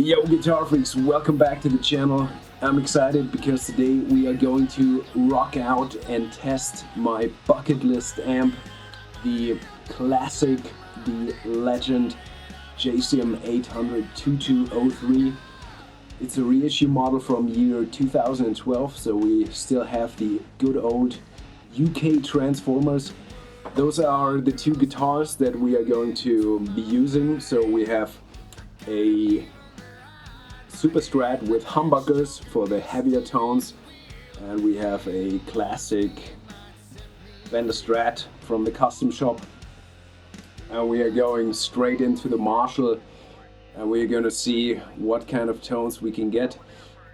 Yo guitar freaks, welcome back to the channel. I'm excited because today we are going to rock out and test my bucket list amp, the classic, the legend JCM 800 2203. It's a reissue model from year 2012, so we still have the good old UK transformers. Those are the two guitars that we are going to be using. So we have a Super Strat with humbuckers for the heavier tones, and we have a classic Fender Strat from the custom shop, and we are going straight into the Marshall, and we're gonna see what kind of tones we can get.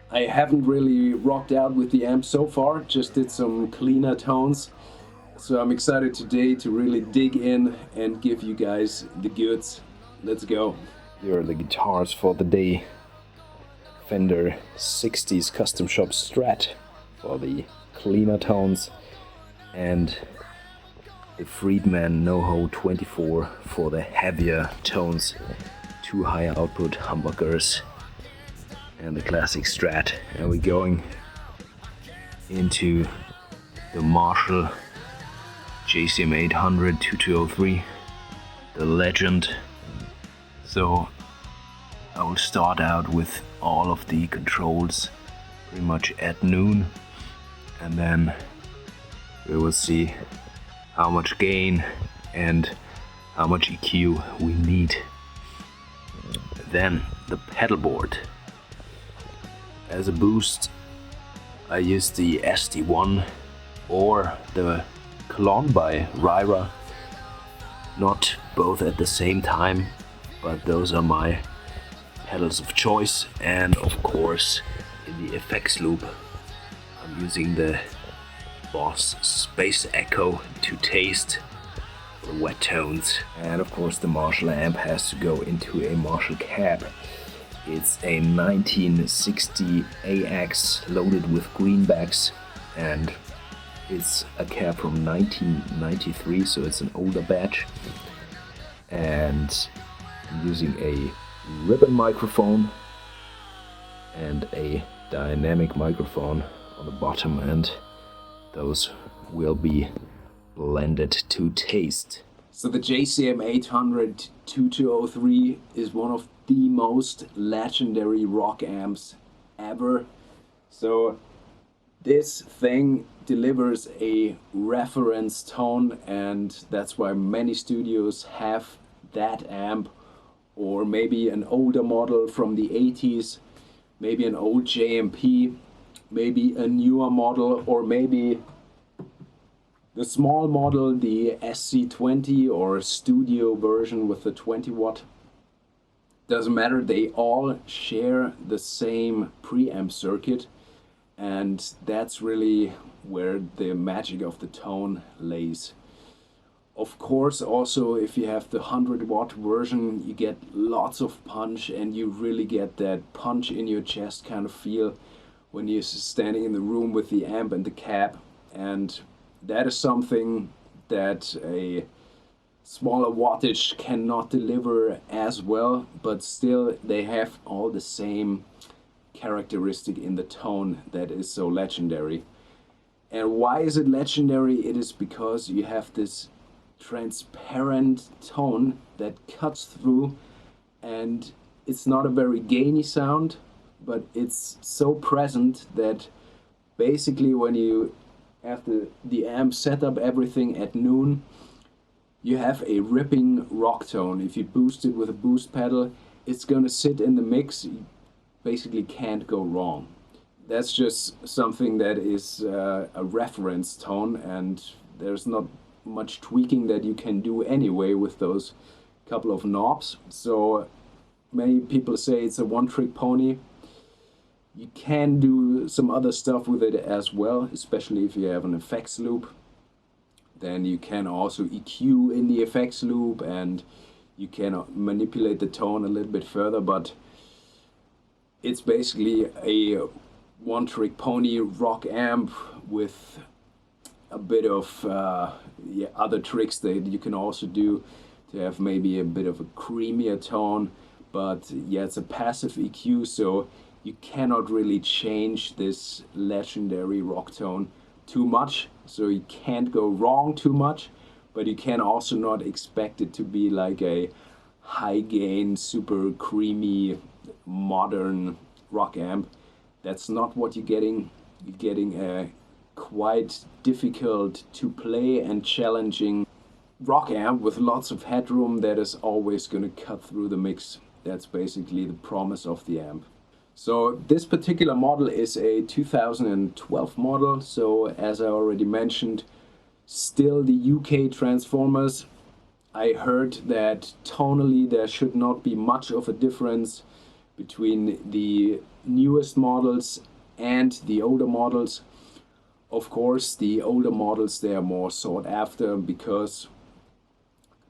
I haven't really rocked out with the amp so far, just did some cleaner tones, so I'm excited today to really dig in and give you guys the goods. Let's go. Here are the guitars for the day. Fender 60s custom shop Strat for the cleaner tones, and the Friedman NoHo 24 for the heavier tones, two high output humbuckers, and the classic Strat. And we're going into the Marshall JCM 800 2203, the legend. So I will start out with all of the controls pretty much at noon, and then we will see how much gain and how much EQ we need. Then the pedal board. As a boost, I use the ST1 or the KLON by Reissue. Not both at the same time, but those are my pedals of choice. And of course, in the effects loop, I'm using the Boss Space Echo to taste the wet tones. And of course, the Marshall amp has to go into a Marshall cab. It's a 1960 AX loaded with greenbacks, and it's a cab from 1993, so it's an older batch. And I'm using a ribbon microphone and a dynamic microphone on the bottom, and those will be blended to taste. So the JCM 800 2203 is one of the most legendary rock amps ever. So this thing delivers a reference tone, and that's why many studios have that amp, or maybe an older model from the 80s, maybe an old JMP, maybe a newer model, or maybe the small model, the SC20 or studio version with the 20 watt. Doesn't matter, they all share the same preamp circuit, and that's really where the magic of the tone lays. Of course, also if you have the 100 watt version, you get lots of punch, and you really get that punch in your chest kind of feel when you're standing in the room with the amp and the cab. And that is something that a smaller wattage cannot deliver as well, but still they have all the same characteristic in the tone that is so legendary. And why is it legendary? It is because you have this transparent tone that cuts through, and it's not a very gainy sound, but it's so present that basically when you have the amp set up everything at noon, you have a ripping rock tone. If you boost it with a boost pedal, it's gonna sit in the mix. You basically can't go wrong. That's just something that is a reference tone, and there's not much tweaking that you can do anyway with those couple of knobs. So many people say it's a one-trick pony. You can do some other stuff with it as well, especially if you have an effects loop. Then you can also EQ in the effects loop, and you can manipulate the tone a little bit further, but it's basically a one-trick pony rock amp with a bit of other tricks that you can also do to have maybe a bit of a creamier tone, but yeah, it's a passive EQ, so you cannot really change this legendary rock tone too much, so you can't go wrong too much, but you can also not expect it to be like a high gain, super creamy, modern rock amp. That's not what you're getting. You're getting a quite difficult to play and challenging rock amp with lots of headroom that is always going to cut through the mix. That's basically the promise of the amp. So this particular model is a 2012 model, so as I already mentioned, still the UK transformers. I heard that tonally there should not be much of a difference between the newest models and the older models. Of course, the older models, they are more sought after because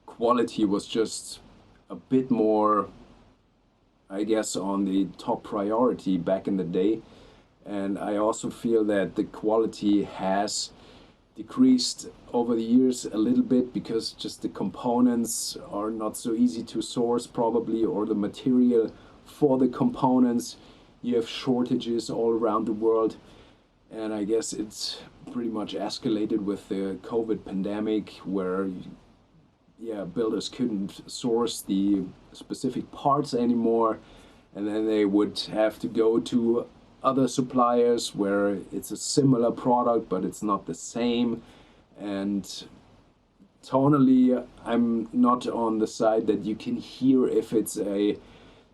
quality was just a bit more, I guess, on the top priority back in the day. And I also feel that the quality has decreased over the years a little bit because just the components are not so easy to source probably, or the material for the components. You have shortages all around the world, and I guess it's pretty much escalated with the COVID pandemic, where builders couldn't source the specific parts anymore, and then they would have to go to other suppliers where it's a similar product but it's not the same. And tonally, I'm not on the side that you can hear if it's a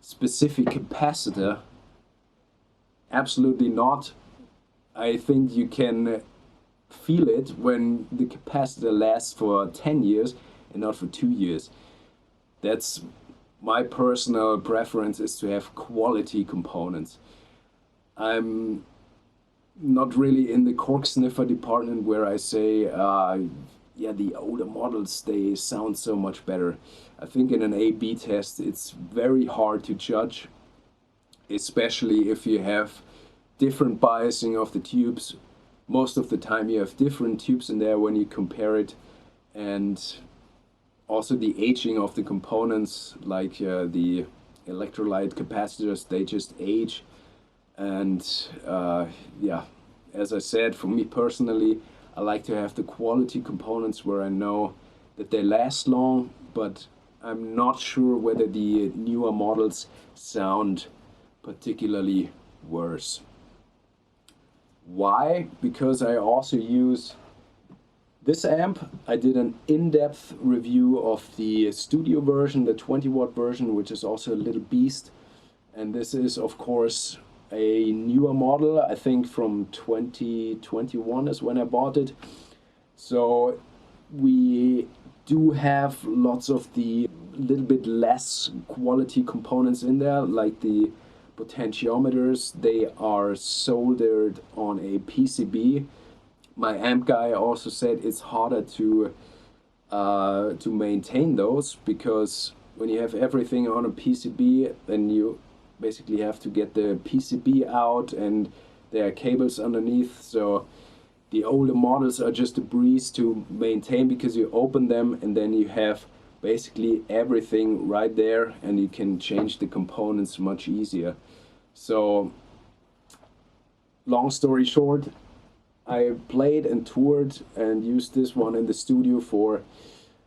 specific capacitor. Absolutely not. I think you can feel it when the capacitor lasts for 10 years and not for 2 years. That's my personal preference, is to have quality components. I'm not really in the cork sniffer department where I say, the older models, they sound so much better. I think in an A/B test, it's very hard to judge, especially if you have different biasing of the tubes. Most of the time you have different tubes in there when you compare it, and also the aging of the components, like the electrolyte capacitors, they just age. And as I said, for me personally, I like to have the quality components where I know that they last long, but I'm not sure whether the newer models sound particularly worse. Why? Because I also use this amp. I did an in-depth review of the studio version, the 20-watt version, which is also a little beast. And this is, of course, a newer model. I think from 2021 is when I bought it. So we do have lots of the little bit less quality components in there, like the potentiometers. They are soldered on a PCB. My amp guy also said it's harder to maintain those, because when you have everything on a PCB, then you basically have to get the PCB out, and there are cables underneath. So the older models are just a breeze to maintain, because you open them and then you have basically everything right there, and you can change the components much easier. So long story short, I played and toured and used this one in the studio for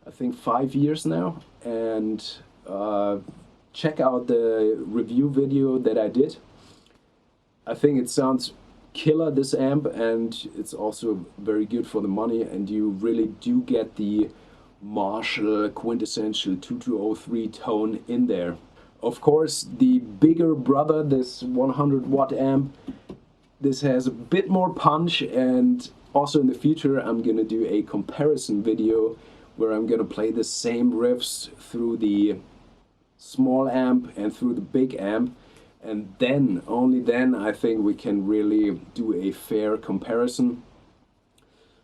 I think 5 years now, and check out the review video that I did. I think it sounds killer, this amp, and it's also very good for the money, and you really do get the Marshall quintessential 2203 tone in there. Of course, the bigger brother, this 100-watt amp, this has a bit more punch, and also in the future I'm gonna do a comparison video where I'm gonna play the same riffs through the small amp and through the big amp, and then, only then, I think we can really do a fair comparison.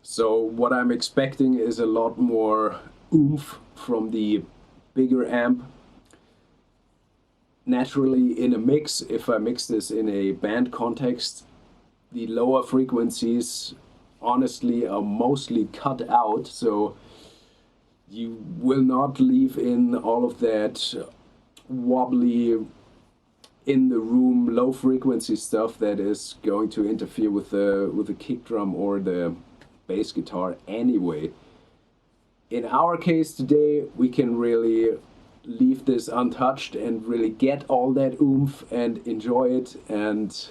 So what I'm expecting is a lot more oomph from the bigger amp. Naturally, in a mix, if I mix this in a band context, the lower frequencies honestly are mostly cut out, so you will not leave in all of that wobbly in the room low frequency stuff that is going to interfere with the kick drum or the bass guitar anyway. In our case today, we can really leave this untouched and really get all that oomph and enjoy it, and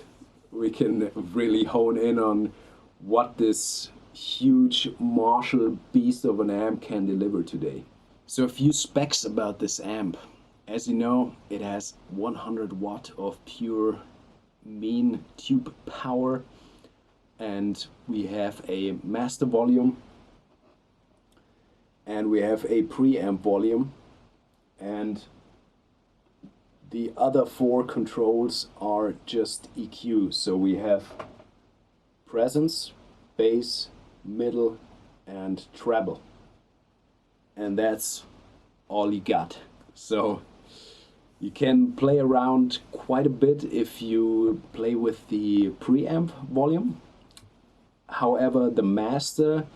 we can really hone in on what this huge Marshall beast of an amp can deliver today. So a few specs about this amp. As you know, it has 100 watt of pure mean tube power, and we have a master volume, and we have a preamp volume, and the other 4 controls are just EQ. So we have presence, bass, middle, and treble, and that's all you got. So you can play around quite a bit if you play with the preamp volume. However, the master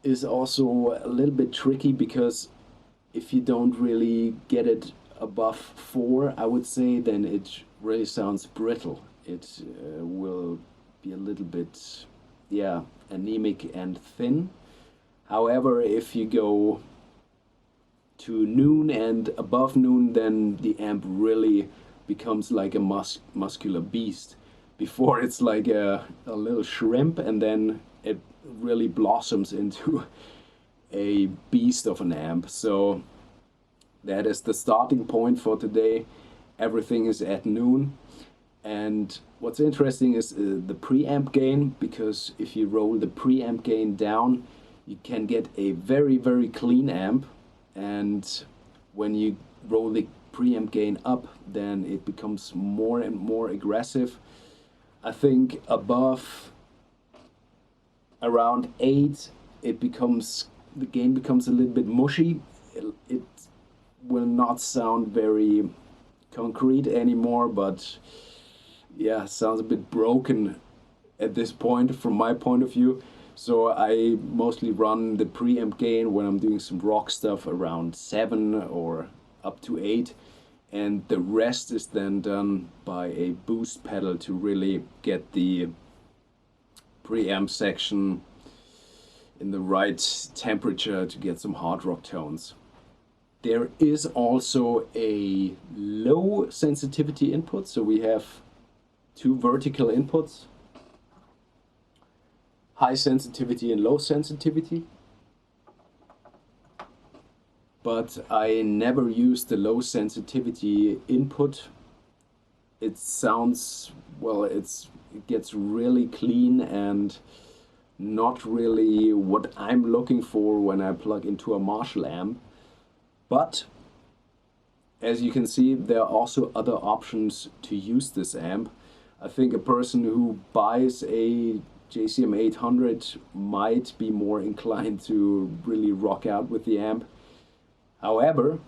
is also a little bit tricky, because if you don't really get it above 4, I would say, then it really sounds brittle. It will be a little bit, yeah, anemic and thin. However, if you go to noon and above noon, then the amp really becomes like a muscular beast. Before, it's like a little shrimp, and then it really blossoms into a beast of an amp. So that is the starting point for today. Everything is at noon. And what's interesting is the preamp gain, because if you roll the preamp gain down, you can get a very, very clean amp. And when you roll the preamp gain up, then it becomes more and more aggressive. I think above around 8, the gain becomes a little bit mushy. It will not sound very concrete anymore, but yeah, sounds a bit broken at this point from my point of view. So I mostly run the preamp gain when I'm doing some rock stuff around 7 or up to 8, and the rest is then done by a boost pedal to really get the preamp section in the right temperature to get some hard rock tones. There is also a low sensitivity input, so we have 2 vertical inputs, high sensitivity and low sensitivity. But I never use the low sensitivity input. It sounds, well, it gets really clean and not really what I'm looking for when I plug into a Marshall amp. But as you can see, there are also other options to use this amp. I think a person who buys a JCM 800 might be more inclined to really rock out with the amp. However,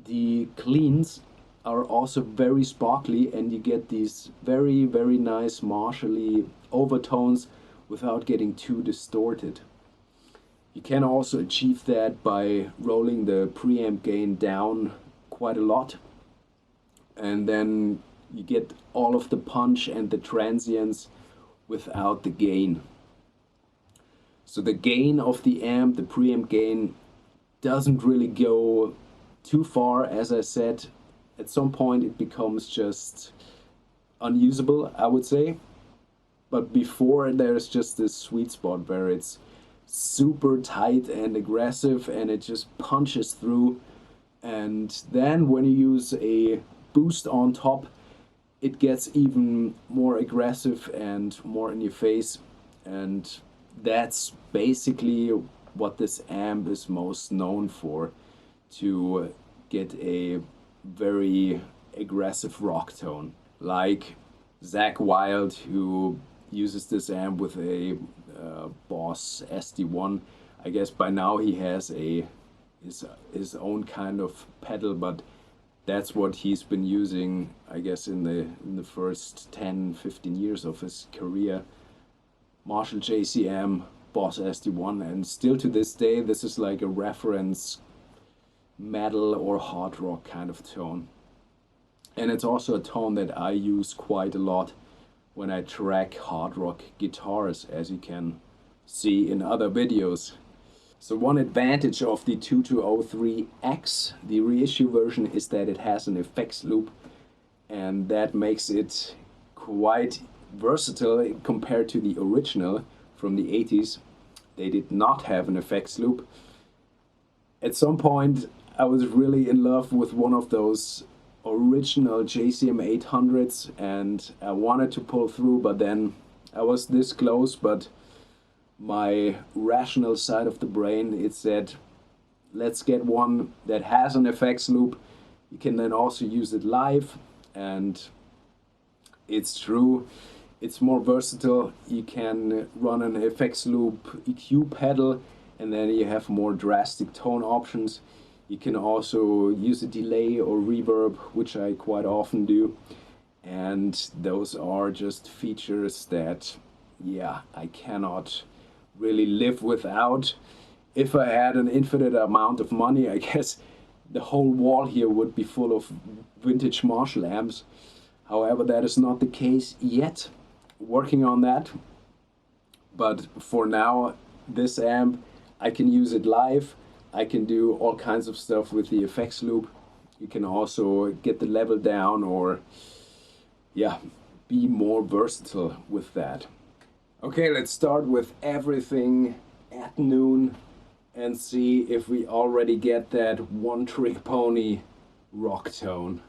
the cleans are also very sparkly, and you get these very, very nice Marshall-y overtones without getting too distorted. You can also achieve that by rolling the preamp gain down quite a lot, and then you get all of the punch and the transients without the gain. So the gain of the amp, the preamp gain, doesn't really go too far. As I said, at some point it becomes just unusable, I would say. But before, there's just this sweet spot where it's super tight and aggressive and it just punches through. And then when you use a boost on top, it gets even more aggressive and more in your face. And that's basically what this amp is most known for, to get a very aggressive rock tone. Like Zakk Wylde, who uses this amp with a Boss SD1. I guess by now he has his own kind of pedal, but that's what he's been using, I guess, in the first 10-15 years of his career. Marshall JCM, Boss SD1, and still to this day this is like a reference metal or hard rock kind of tone. And it's also a tone that I use quite a lot when I track hard rock guitars, as you can see in other videos. So one advantage of the 2203X, the reissue version, is that it has an effects loop, and that makes it quite versatile compared to the original from the 80s. They did not have an effects loop. At some point I was really in love with one of those original JCM 800s and I wanted to pull through, but then I was this close, but my rational side of the brain, it said, let's get one that has an effects loop. You can then also use it live, and it's true, it's more versatile. You can run an effects loop EQ pedal, and then you have more drastic tone options. You can also use a delay or reverb, which I quite often do. And those are just features that, yeah, I cannot really live without. If I had an infinite amount of money, I guess the whole wall here would be full of vintage Marshall amps. However, that is not the case yet. Working on that. But for now, this amp, I can use it live. I can do all kinds of stuff with the effects loop. You can also get the level down, or yeah, be more versatile with that. Okay, let's start with everything at noon and see if we already get that one trick pony rock tone.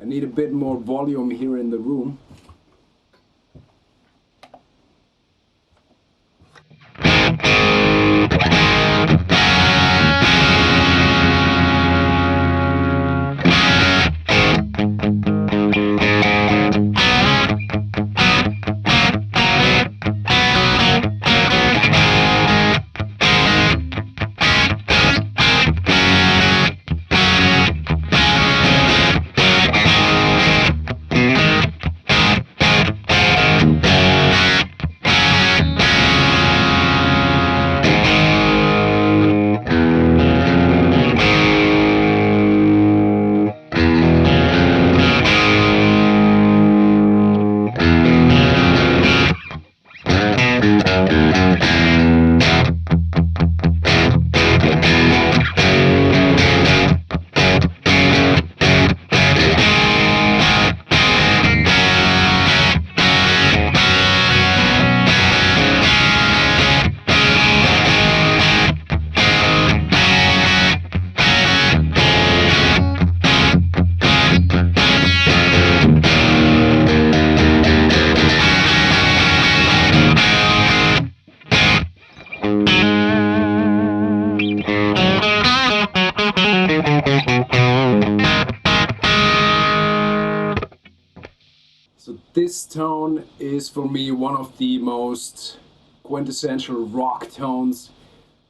Need a bit more volume here in the room. tone is for me one of the most quintessential rock tones.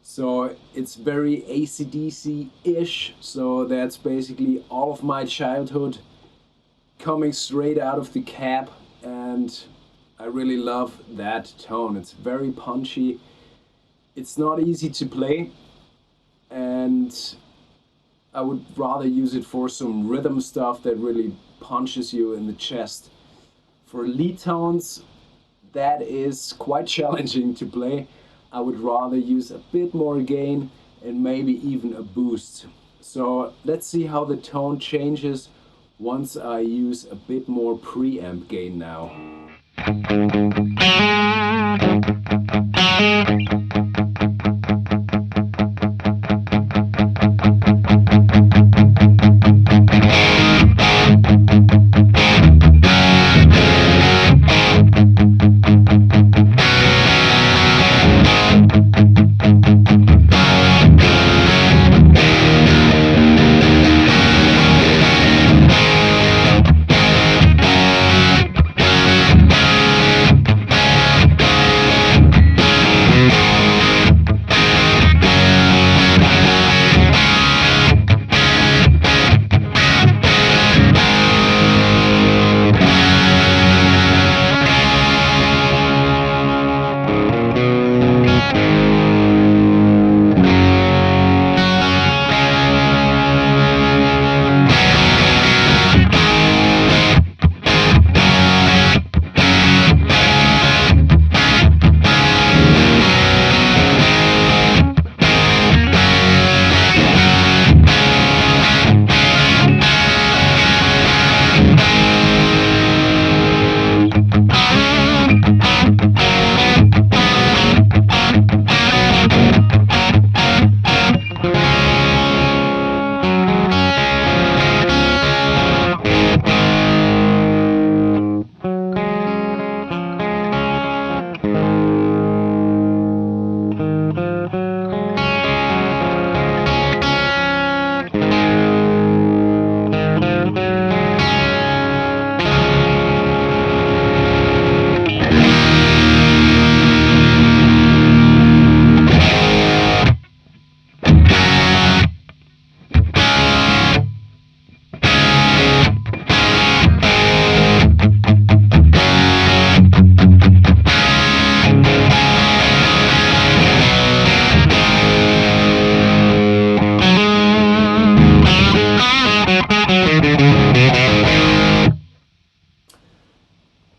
So it's very AC/DC-ish, so that's basically all of my childhood coming straight out of the cab, and I really love that tone. It's very punchy, it's not easy to play, and I would rather use it for some rhythm stuff that really punches you in the chest. For lead tones, that is quite challenging to play. I would rather use a bit more gain and maybe even a boost. So let's see how the tone changes once I use a bit more preamp gain now.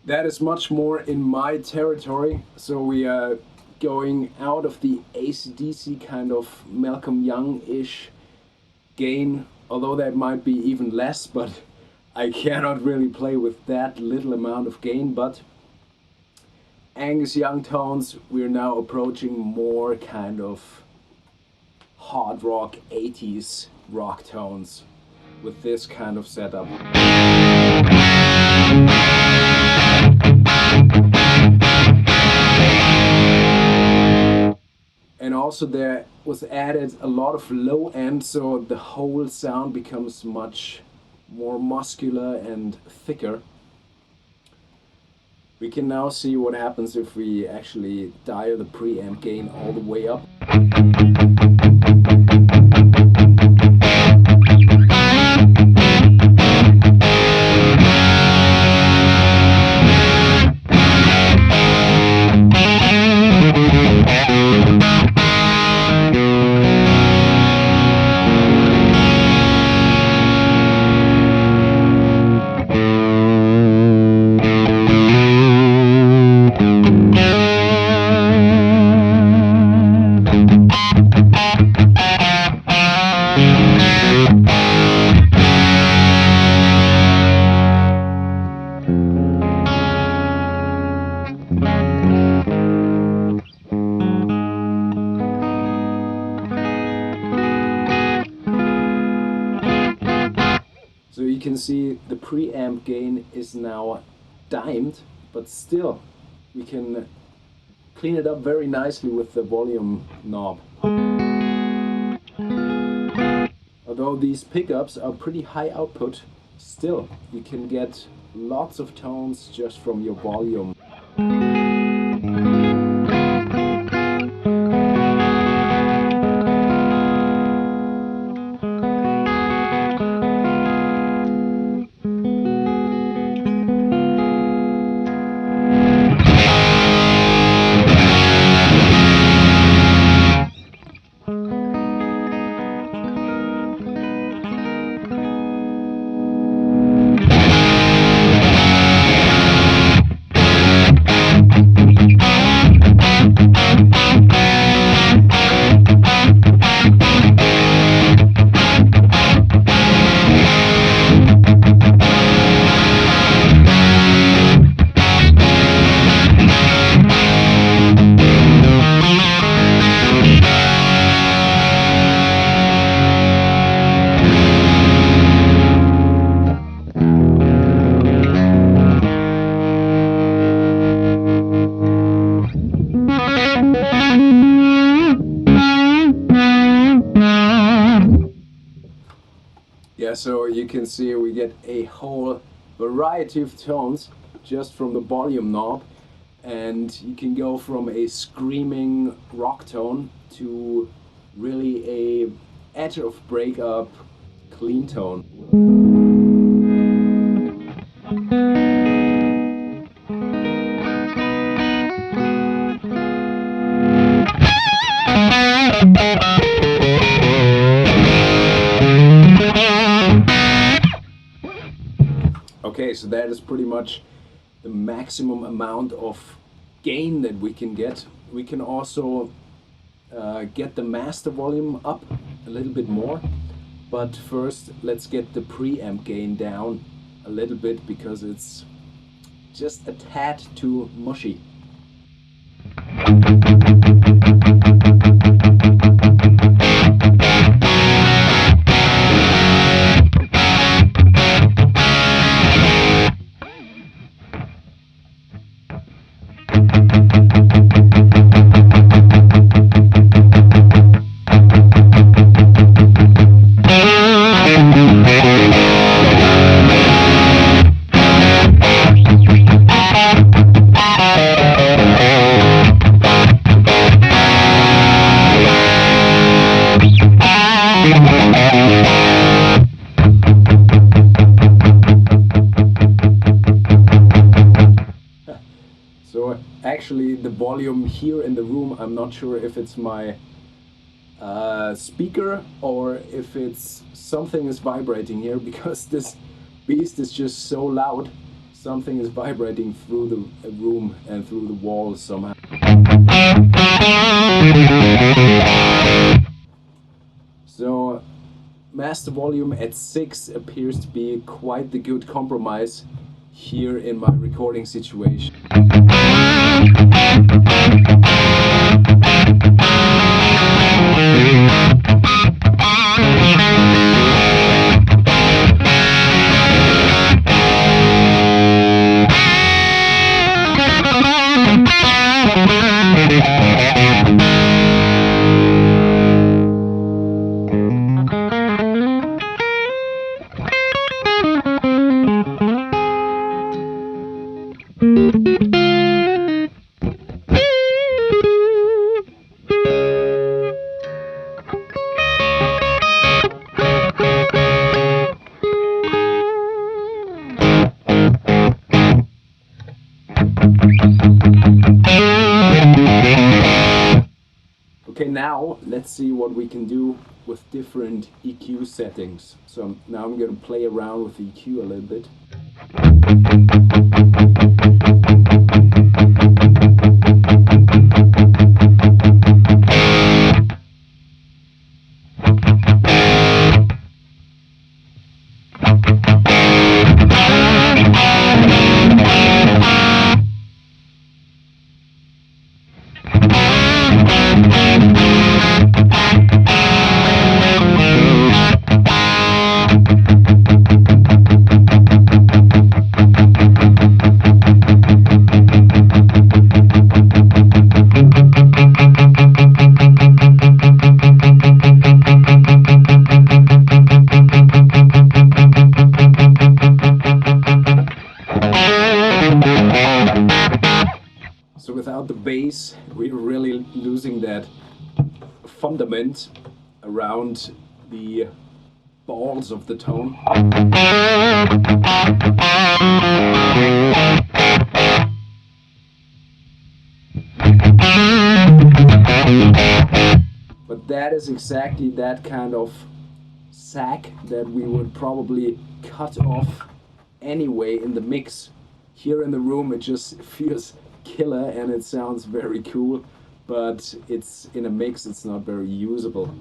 That is much more in my territory, so we are going out of the AC/DC kind of Malcolm Young-ish gain, although that might be even less, but I cannot really play with that little amount of gain. But Angus Young tones, we're now approaching more kind of hard rock 80s rock tones with this kind of setup. And also there was added a lot of low end, so the whole sound becomes much more muscular and thicker. We can now see what happens if we actually dial the preamp gain all the way up. So you can see the preamp gain is now dimed, but still we can clean it up very nicely with the volume knob. Although these pickups are pretty high output, still you can get lots of tones just from your volume. Yeah, so you can see we get a whole variety of tones just from the volume knob, and you can go from a screaming rock tone to really a edge of breakup clean tone. Okay, so that is pretty much the maximum amount of gain that we can get. We can also get the master volume up a little bit more, but first let's get the preamp gain down a little bit because it's just a tad too mushy. So actually the volume here in the room, I'm not sure if it's my speaker or if it's something is vibrating here, because this beast is just so loud. Something is vibrating through the room and through the walls somehow. So master volume at 6 appears to be quite the good compromise here in my recording situation. Okay, now let's see what we can do with different EQ settings. So now I'm going to play around with the EQ a little bit. losing that fundament around the balls of the tone. But that is exactly that kind of sack that we would probably cut off anyway in the mix. Here in the room it just feels killer and it sounds very cool, but it's in a mix, it's not very usable.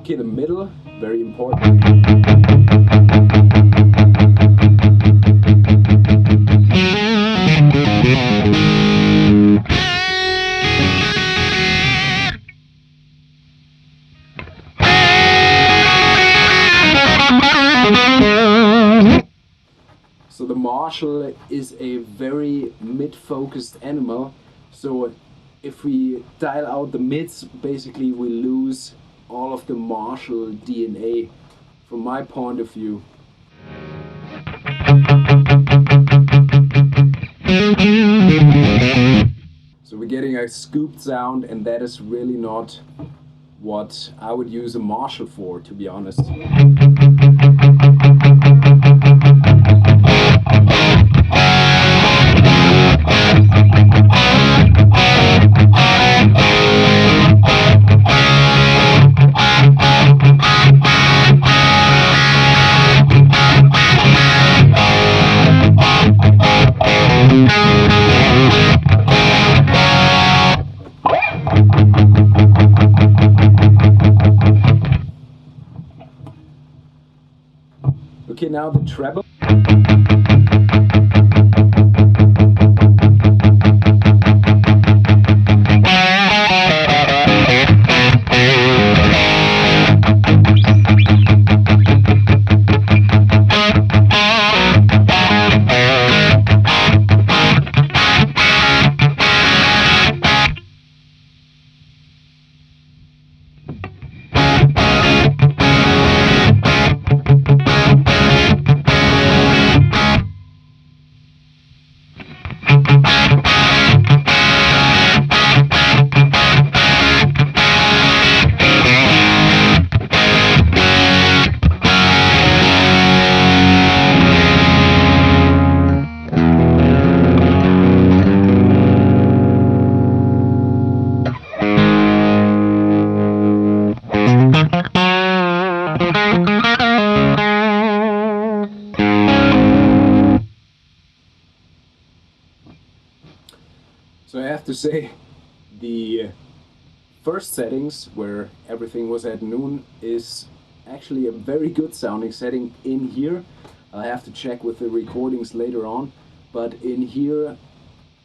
Okay, the middle, very important. So the Marshall is a very mid-focused animal, so if we dial out the mids, basically we lose all of the Marshall DNA, from my point of view. So we're getting a scooped sound, and that is really not what I would use a Marshall for, to be honest. Okay, now the treble. So I have to say, the first settings, where everything was at noon, is actually a very good sounding setting in here. I'll have to check with the recordings later on, but in here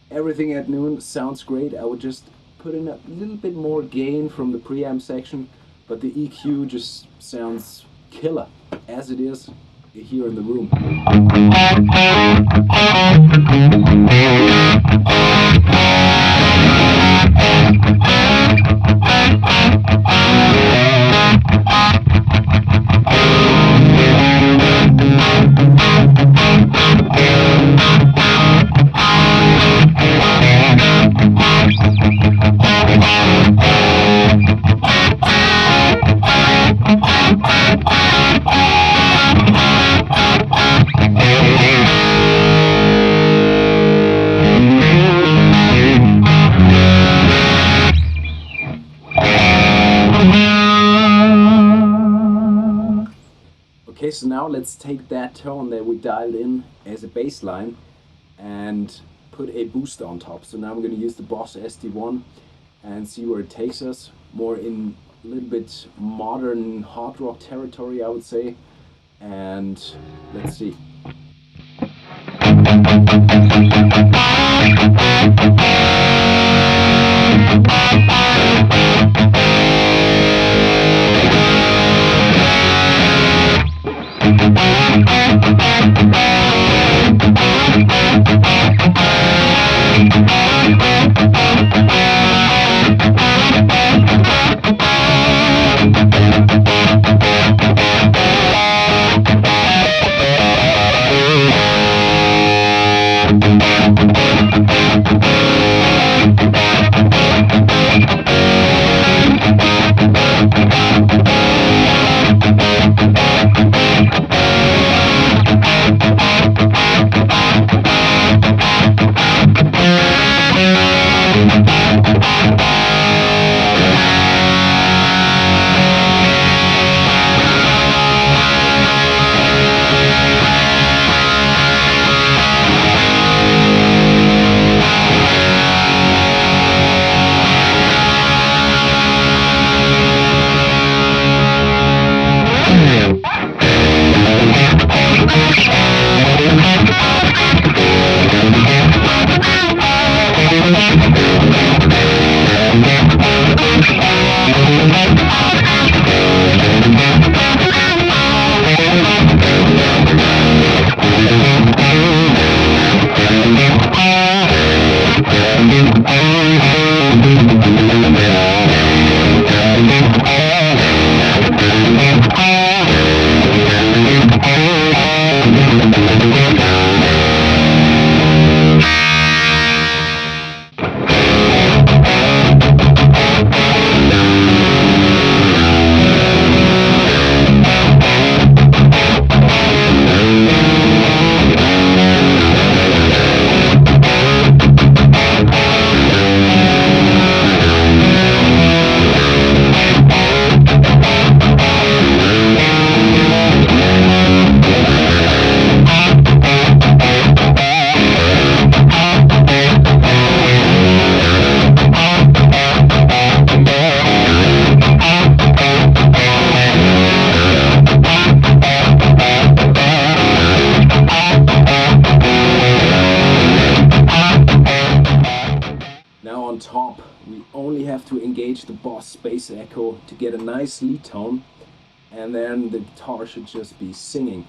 everything at noon sounds great. I would just put in a little bit more gain from the preamp section, but the EQ just sounds killer as it is here in the room. Okay, so now let's take that tone that we dialed in as a bass line and put a booster on top. So now I'm going to use the Boss SD1 and see where it takes us. More in a little bit modern hard rock territory, I would say. And let's see. On top, we only have to engage the Boss Space Echo to get a nice lead tone, and then the guitar should just be singing.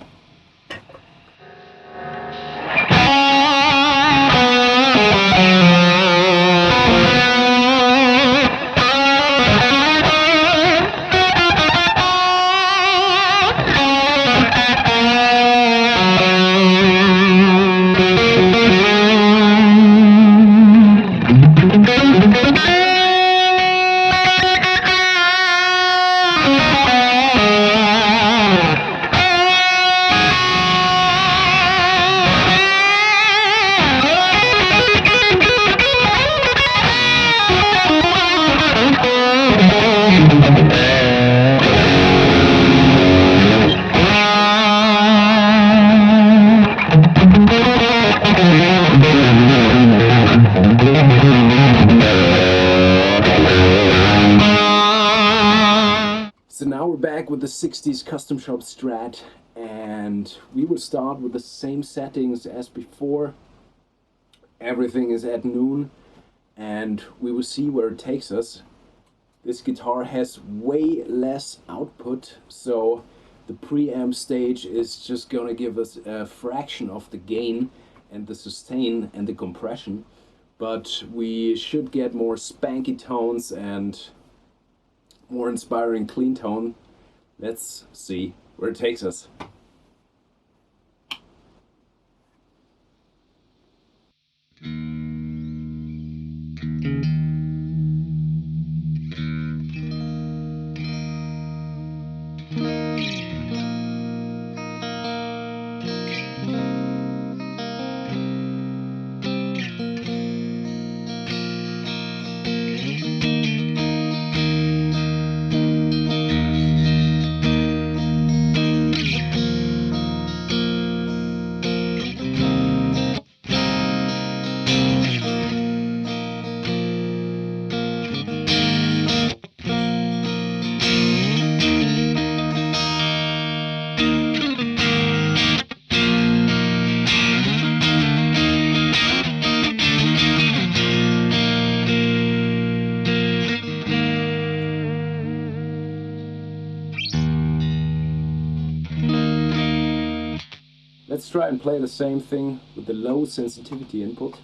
So now we're back with the 60s Custom Shop Strat, and we will start with the same settings as before. Everything is at noon, and we will see where it takes us. This guitar has way less output, so the preamp stage is just gonna give us a fraction of the gain and the sustain and the compression, but we should get more spanky tones and more inspiring clean tone. Let's see where it takes us. Let's try and play the same thing with the low sensitivity input.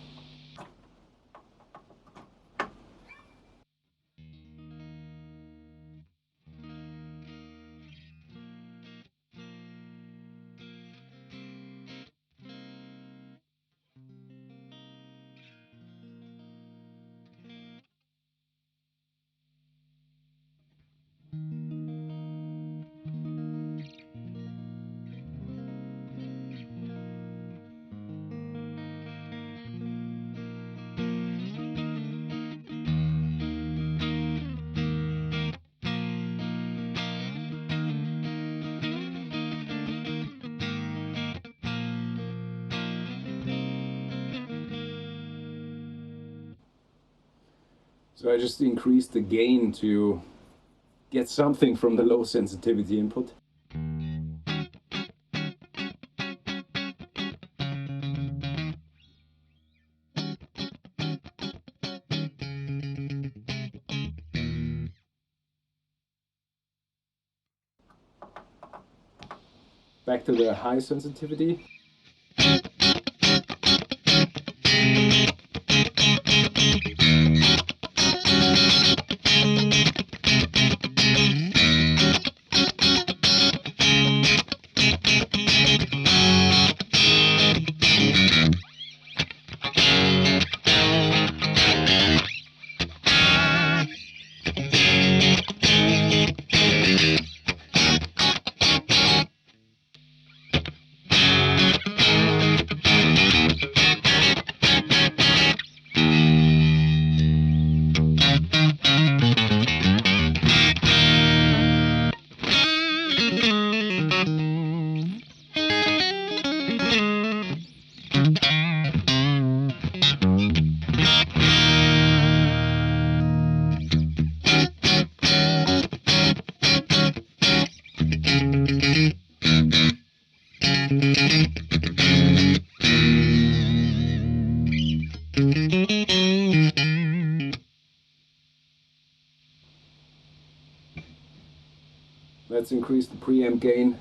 So I just increased the gain to get something from the low sensitivity input. Back to the high sensitivity. Let's increase the preamp gain.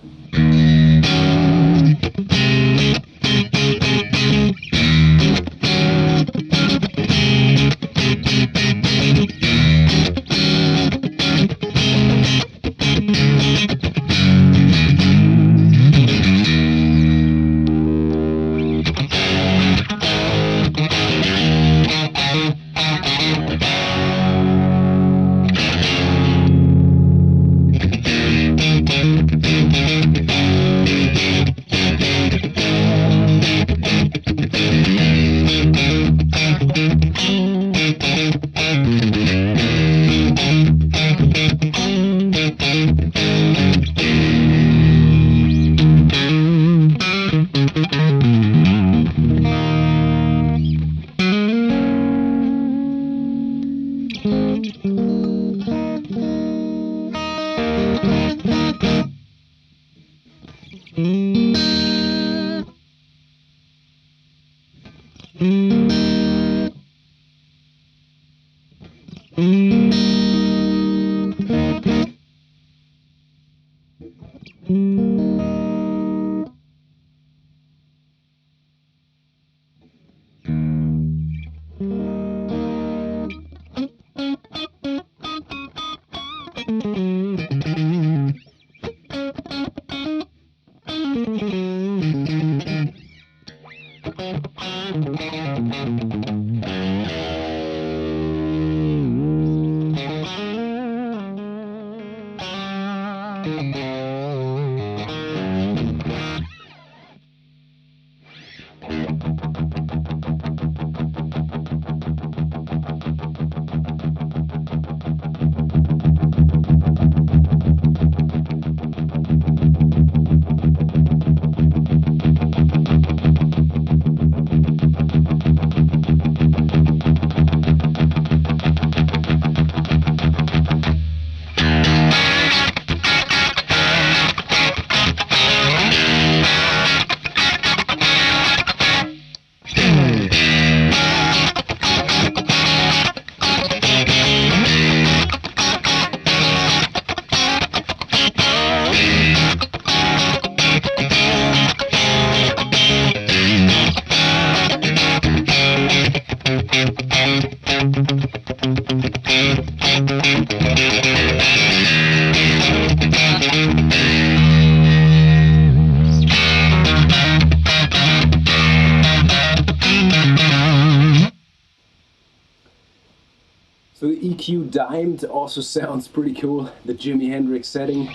So the EQ dimed also sounds pretty cool, the Jimi Hendrix setting.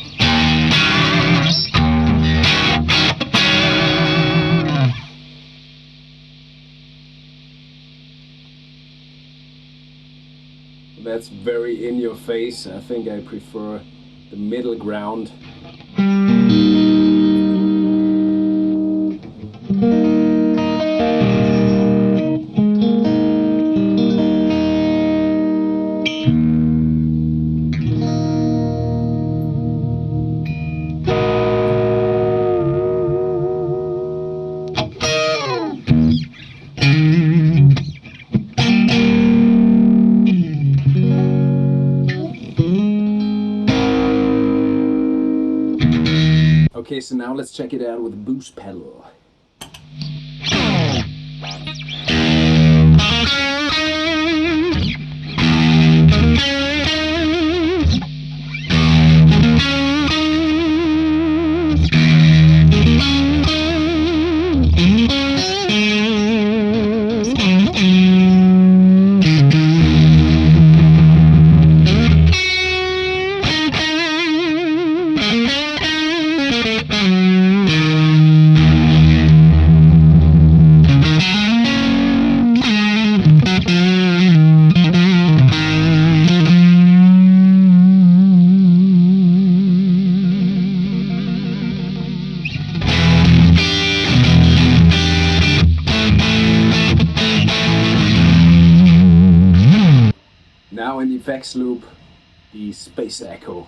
That's very in your face. I think I prefer the middle ground. Okay, so now let's check it out with the boost pedal. Now in the effects loop, the space echo.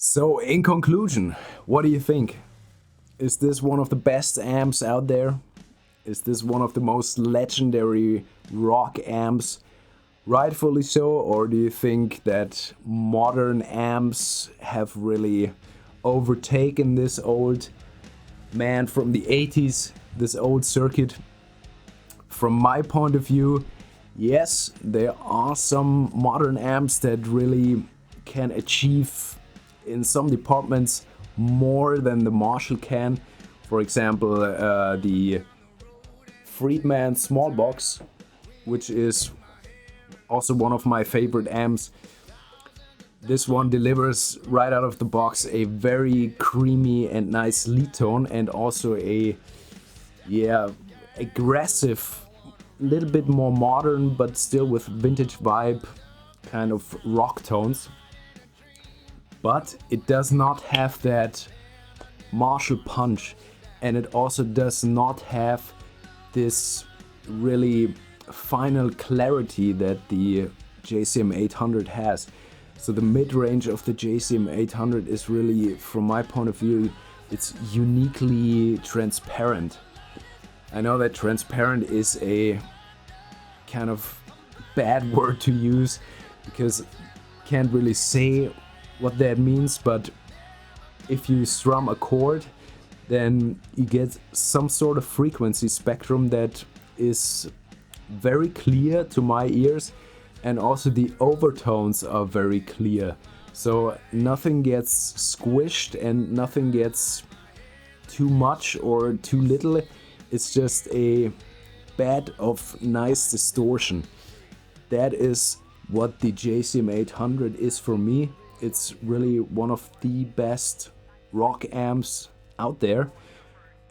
So in conclusion, what do you think? Is this one of the best amps out there? Is this one of the most legendary rock amps? Rightfully so, or do you think that modern amps have really overtaken this old man from the 80s, this old circuit? From my point of view, yes, there are some modern amps that really can achieve in some departments more than the Marshall can. For example, the Friedman small box, which is also one of my favorite amps. This one delivers right out of the box a very creamy and nice lead tone, and also a aggressive, little bit more modern but still with vintage vibe kind of rock tones. But it does not have that Marshall punch, and it also does not have this really final clarity that the JCM 800 has. So the mid-range of the JCM 800 is really, from my point of view, it's uniquely transparent. I know that transparent is a kind of bad word to use because can't really say what that means, but if you strum a chord, then you get some sort of frequency spectrum that is very clear to my ears, and also the overtones are very clear. So nothing gets squished and nothing gets too much or too little. It's just a bed of nice distortion. That is what the JCM 800 is for me. It's really one of the best rock amps out there.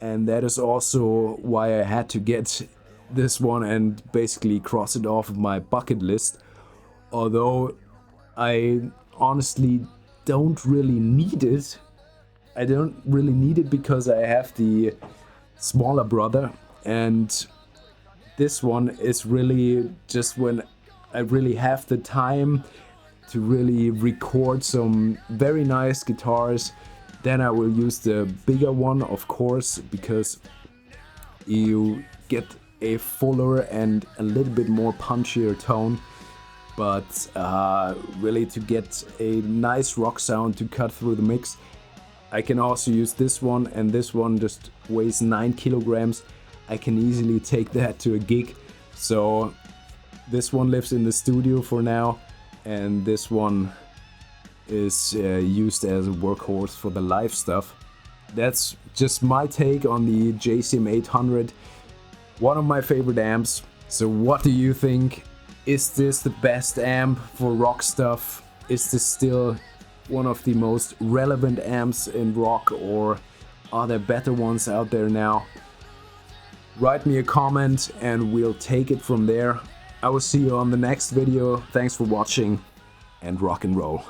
And that is also why I had to get this one and basically cross it off of my bucket list. Although I honestly don't really need it. I don't really need it because I have the smaller brother, and this one is really just when I really have the time to really record some very nice guitars. Then I will use the bigger one, of course, because you get a fuller and a little bit more punchier tone. But really, to get a nice rock sound to cut through the mix, I can also use this one, and this one just weighs 9 kilograms. I can easily take that to a gig. So this one lives in the studio for now, and this one is used as a workhorse for the live stuff. That's just my take on the JCM 800, one of my favorite amps. So what do you think? Is this the best amp for rock stuff? Is this still one of the most relevant amps in rock, or are there better ones out there now? Write me a comment and we'll take it from there. I will see you on the next video. Thanks for watching, and rock and roll.